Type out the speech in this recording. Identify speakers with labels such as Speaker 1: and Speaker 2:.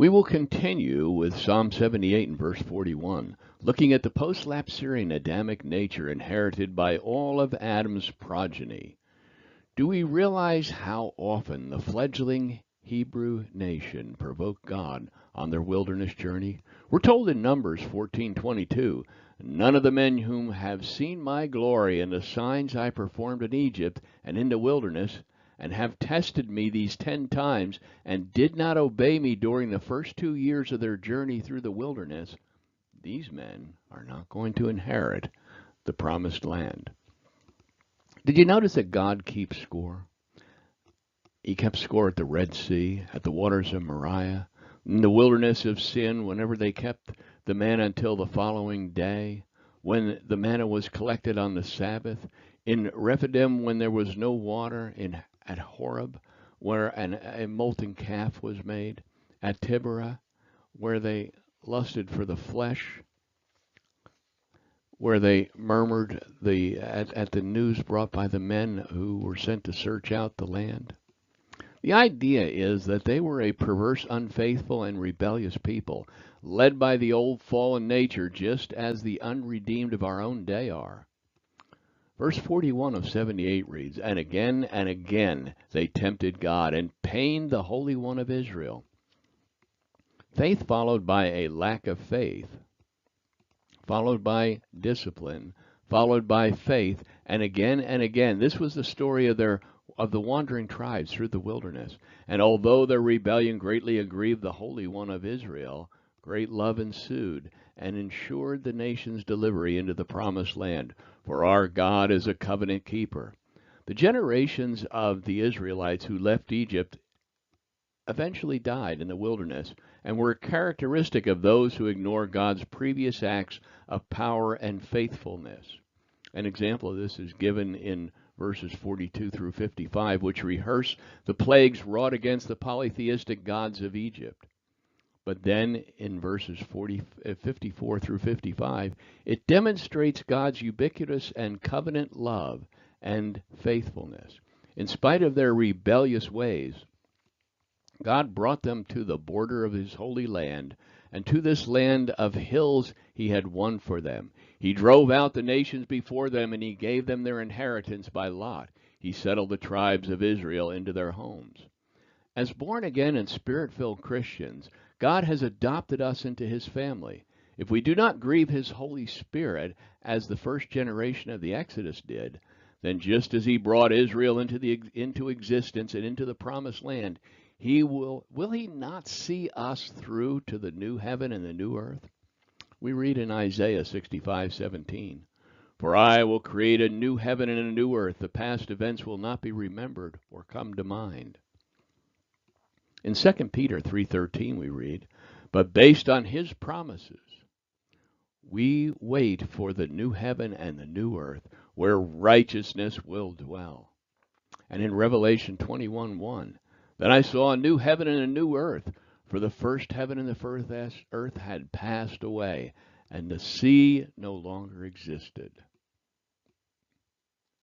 Speaker 1: We will continue with Psalm 78 and verse 41, looking at the postlapsarian Adamic nature inherited by all of Adam's progeny. Do we realize how often the fledgling Hebrew nation provoked God on their wilderness journey? We're told in Numbers 14:22, "None of the men whom have seen my glory and the signs I performed in Egypt and in the wilderness, and have tested me these 10 times, and did not obey me during the first 2 years of their journey through the wilderness, these men are not going to inherit the promised land." Did you notice that God keeps score? He kept score at the Red Sea, at the waters of Moriah, in the wilderness of Sin, whenever they kept the manna until the following day, when the manna was collected on the Sabbath, in Rephidim when there was no water, at Horeb, where a molten calf was made, at Tiberah, where they lusted for the flesh, where they murmured at the news brought by the men who were sent to search out the land. The idea is that they were a perverse, unfaithful, and rebellious people, led by the old fallen nature, just as the unredeemed of our own day are. Verse 41 of 78 reads, and again they tempted God and pained the Holy One of Israel. Faith followed by a lack of faith, followed by discipline, followed by faith, and again. This was the story of the wandering tribes through the wilderness. And although their rebellion greatly aggrieved the Holy One of Israel, great love ensued and ensured the nation's delivery into the promised land. For our God is a covenant keeper. The generations of the Israelites who left Egypt eventually died in the wilderness and were characteristic of those who ignore God's previous acts of power and faithfulness. An example of this is given in verses 42 through 55, which rehearse the plagues wrought against the polytheistic gods of Egypt. But then in verses 54 through 55, it demonstrates God's ubiquitous and covenant love and faithfulness. In spite of their rebellious ways, God brought them to the border of his holy land, and to this land of hills he had won for them. He drove out the nations before them, and he gave them their inheritance by lot. He settled the tribes of Israel into their homes. As born-again and Spirit-filled Christians, God has adopted us into his family. If we do not grieve his Holy Spirit, as the first generation of the Exodus did, then just as he brought Israel into existence and into the promised land, will he not see us through to the new heaven and the new earth? We read in Isaiah 65:17, "For I will create a new heaven and a new earth. The past events will not be remembered or come to mind." In 2 Peter 3:13 we read, "But based on his promises, we wait for the new heaven and the new earth where righteousness will dwell." And in Revelation 21:1, "Then I saw a new heaven and a new earth, for the first heaven and the first earth had passed away, and the sea no longer existed."